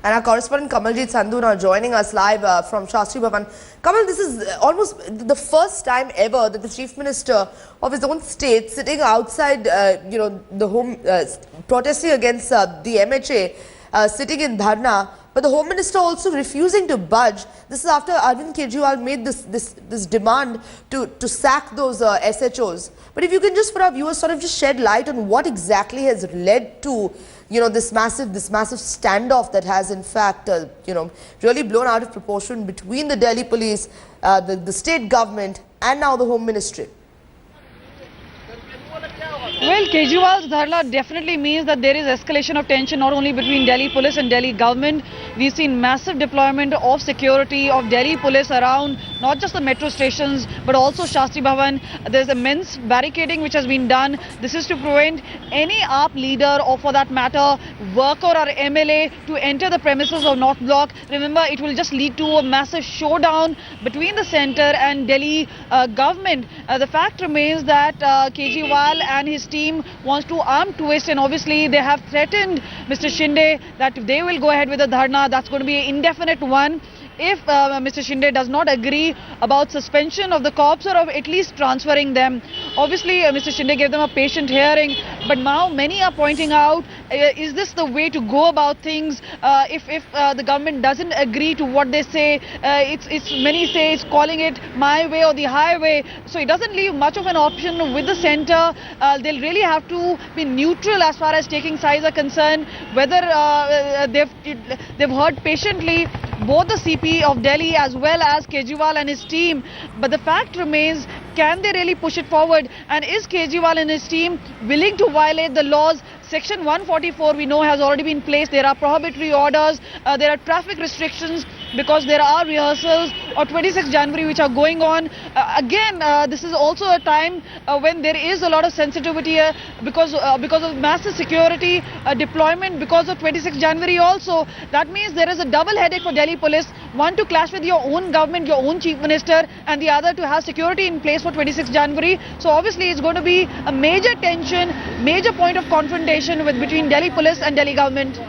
And our correspondent Kamaljeet Sandhu now joining us live from Shastri Bhavan. Kamal, this is almost the first time ever that the Chief Minister of his own state sitting outside, the home, protesting against the MHA, sitting in Dharna. But the Home Minister also refusing to budge. This is after Arvind Kejriwal made this demand to sack those SHOs. But if you can just, for our viewers, sort of just shed light on what exactly has led to, this massive standoff that has in fact, really blown out of proportion between the Delhi police, the state government, and now the Home Ministry. Well, Kejriwal's dharna definitely means that there is escalation of tension not only between Delhi police and Delhi government. We've seen massive deployment of security of Delhi police around not just the metro stations but also Shastri Bhavan. There's immense barricading which has been done. This is to prevent any AAP leader or for that matter worker or MLA to enter the premises of North Block. Remember, it will just lead to a massive showdown between the centre and Delhi government. The fact remains that Kejriwal and his team wants to arm twist, and obviously they have threatened Mr. Shinde that if they will go ahead with the dharna, that's going to be an indefinite one. If Mr. Shinde does not agree about suspension of the cops or of at least transferring them. Obviously, Mr. Shinde gave them a patient hearing, but now many are pointing out, is this the way to go about things? If the government doesn't agree to what they say, many say it's calling it my way or the highway. So it doesn't leave much of an option with the centre. They'll really have to be neutral as far as taking sides are concerned. Whether they've heard patiently both the CP of Delhi as well as Kejriwal and his team, but the fact remains, can they really push it forward, and is Kejriwal and his team willing to violate the laws? Section 144 we know has already been placed. There are prohibitory orders, there are traffic restrictions because there are rehearsals on 26 January which are going on. Again, this is also a time when there is a lot of sensitivity because of massive security deployment because of 26 January also. That means there is a double headache for Delhi police. One, to clash with your own government, your own chief minister, and the other to have security in place for 26 January. So obviously it's going to be a major tension, major point of confrontation between Delhi police and Delhi government.